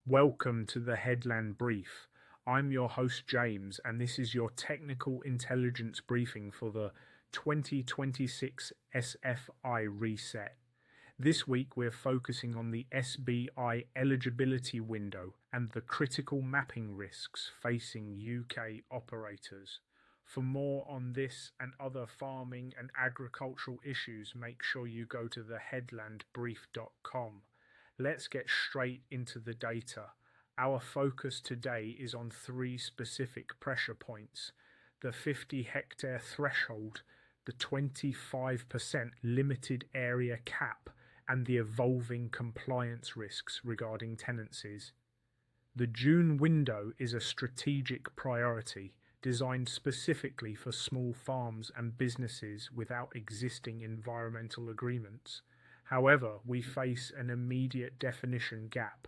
Welcome to the Headland Brief. I'm your host James, and this is your technical intelligence briefing for the 2026 SFI reset. This week we're focusing on the SBI eligibility window and the critical mapping risks facing UK operators. For more on this and other farming and agricultural issues, make sure you go to theheadlandbrief.com. Let's get straight into the data. Our focus today is on three specific pressure points: the 50 hectare threshold, the 25% limited area cap, and the evolving compliance risks regarding tenancies. The June window is a strategic priority designed specifically for small farms and businesses without existing environmental agreements. However, we face an immediate definition gap.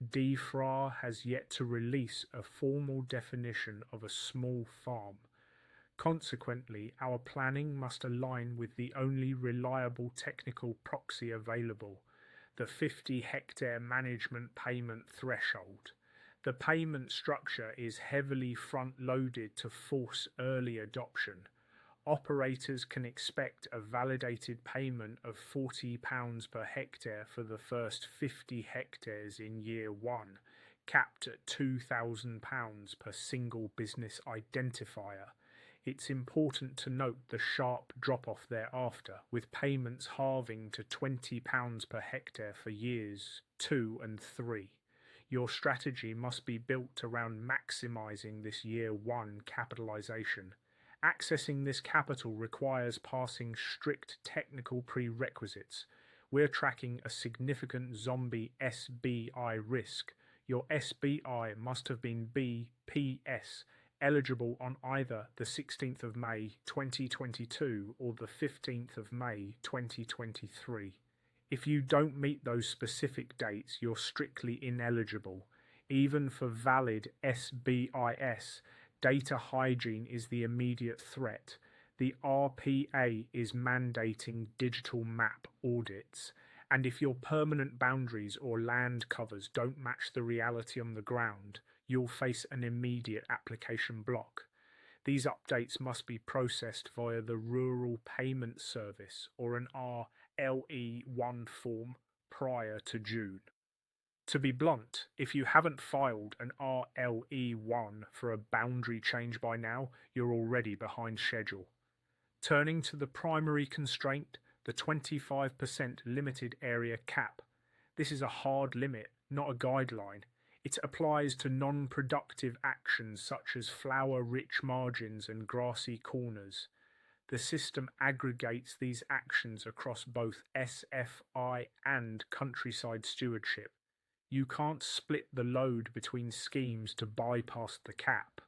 DFRA has yet to release a formal definition of a small farm. Consequently, our planning must align with the only reliable technical proxy available, the 50 hectare management payment threshold. The payment structure is heavily front-loaded to force early adoption. Operators can expect a validated payment of £40 per hectare for the first 50 hectares in year one, capped at £2,000 per single business identifier. It's important to note the sharp drop-off thereafter, with payments halving to £20 per hectare for years 2 and 3. Your strategy must be built around maximising this year one capitalisation. Accessing this capital requires passing strict technical prerequisites. We're tracking a significant zombie SBI risk. Your SBI must have been BPS, eligible on either the 16th of May 2022 or the 15th of May 2023. If you don't meet those specific dates, you're strictly ineligible. Even for valid SBIS, data hygiene is the immediate threat. The RPA is mandating digital map audits, and if your permanent boundaries or land covers don't match the reality on the ground, you'll face an immediate application block. These updates must be processed via the Rural Payment Service or an RLE1 form prior to June. To be blunt, if you haven't filed an RLE1 for a boundary change by now, you're already behind schedule. Turning to the primary constraint, the 25% limited area cap. This is a hard limit, not a guideline. It applies to non-productive actions such as flower-rich margins and grassy corners. The system aggregates these actions across both SFI and countryside stewardship. You can't split the load between schemes to bypass the cap.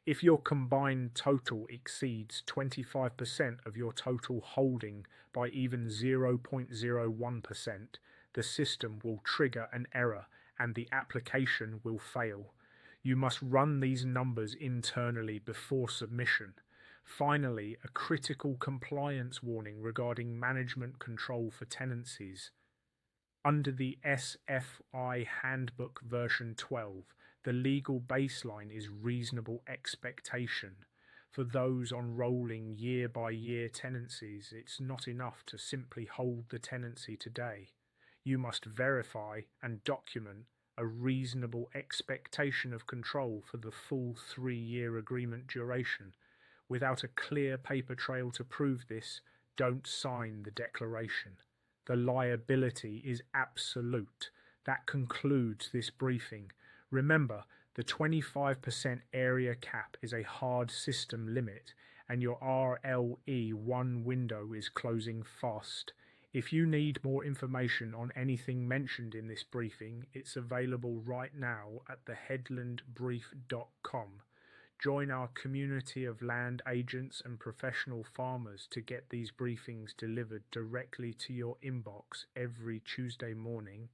If your combined total exceeds 25% of your total holding by even 0.01%, the system will trigger an error and the application will fail. You must run these numbers internally before submission. Finally, a critical compliance warning regarding management control for tenancies. Under the SFI Handbook version 12, the legal baseline is reasonable expectation. For those on rolling year-by-year tenancies, it's not enough to simply hold the tenancy today. You must verify and document a reasonable expectation of control for the full 3-year agreement duration. Without a clear paper trail to prove this, don't sign the declaration. The liability is absolute. That concludes this briefing. Remember, the 25% area cap is a hard system limit, and your RLE1 window is closing fast. If you need more information on anything mentioned in this briefing, it's available right now at theheadlandbrief.com. Join our community of land agents and professional farmers to get these briefings delivered directly to your inbox every Tuesday morning.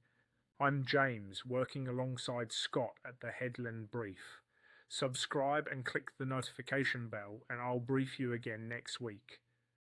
I'm James, working alongside Scott at the Headland Brief. Subscribe and click the notification bell, and I'll brief you again next week.